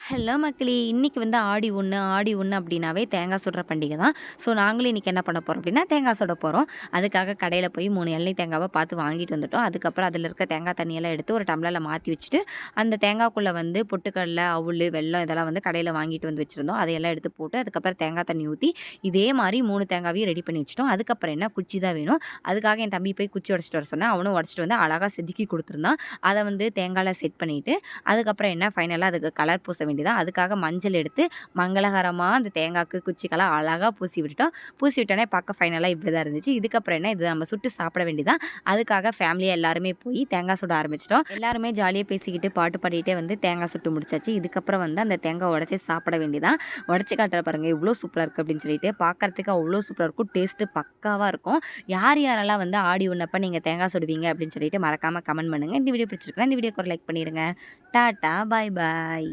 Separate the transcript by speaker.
Speaker 1: Hello மக்களே! இன்னைக்கு வந்து ஆடி 1 ஆடி 1 அப்டின்னாவே தேங்காய் சுடுற பண்டிகை தான். ஸோ நாங்களும் இன்னைக்கு என்ன பண்ண போறோம் அப்டின்னா, தேங்காய் சுட போறோம். அதுக்காக கடையில போய் 3 இளநீ தேங்காவ பார்த்து வாங்கிட்டு வந்துட்டோம். அதுக்கப்புறம் அதில இருக்க தேங்காய் தண்ணியெல்லாம் எடுத்து ஒரு டம்ளர்ல மாத்தி வச்சுட்டு, அந்த தேங்காய்க்குள்ள வந்து பொட்டுக்கடல, அவுளு, வெல்லம் இதெல்லாம் வந்து கடையில வாங்கிட்டு வந்து வச்சிருந்தோம். அதையெல்லாம் எடுத்து போட்டு, அதுக்கப்புறம் தேங்காய் தண்ணி ஊத்தி, இதே மாரி 3 தேங்காவையும் ரெடி பண்ணி வச்சுட்டோம். அதுக்கப்புறம் என்ன குச்சி தான் வேணும். அதுக்காக என் தம்பி போய் குச்சி உடைச்சிட்டு வர சொன்னேன். அவனும் உடைச்சிட்டு வந்து அழகா செதுக்கி குடுத்துருந்தான். அத வந்து தேங்காய்ல செட் பண்ணிட்டு, அதுக்கப்புறம் என்ன ஃபைனலா அதுக்கு கலர் பூச வேண்டியதான். அதுக்காக மஞ்சள் எடுத்து மங்களகரமா அந்த தேங்காய்க்கு குச்சிக்கெல்லாம் அழகா பூசி விட்டுட்டோம். பூசி விட்டோனே பார்க்க ஃபைனலா இப்படி தான் இருந்துச்சு. இதுக்கப்புறம் என்ன இது நம்ம சுட்டு சாப்பிட வேண்டியதான். அதுக்காக ஃபேமிலியா எல்லாருமே போய் தேங்காய் சுட ஆரம்பிச்சிட்டோம். எல்லாருமே ஜாலியா பேசிக்கிட்டு பாட்டு பாடிட்டே வந்து தேங்காய் சுட்டு முடிச்சாச்சு. இதுக்கப்புறம் வந்து அந்த தேங்காய் உடைச்சு சாப்பிட வேண்டியதான். உடைச்சு காட்டுற பாருங்க இவ்வளோ சூப்பரா இருக்கு அப்படின்னு சொல்லிட்டு பார்க்கறதுக்கு அவ்வளோ சூப்பரா இருக்கும். டேஸ்ட்டு பக்காவா இருக்கும். யார் யாரெல்லாம் வந்து ஆடி உண்ணப்ப நீங்க தேங்காய் சுடுவீங்க அப்படின்னு சொல்லிட்டு மறக்காம கமெண்ட் பண்ணுங்க. இந்த வீடியோ பிடிச்சிருக்குன்னா இந்த வீடியோக்கு ஒரு லைக் பண்ணிருங்க. டாட்டா பாய் பாய்.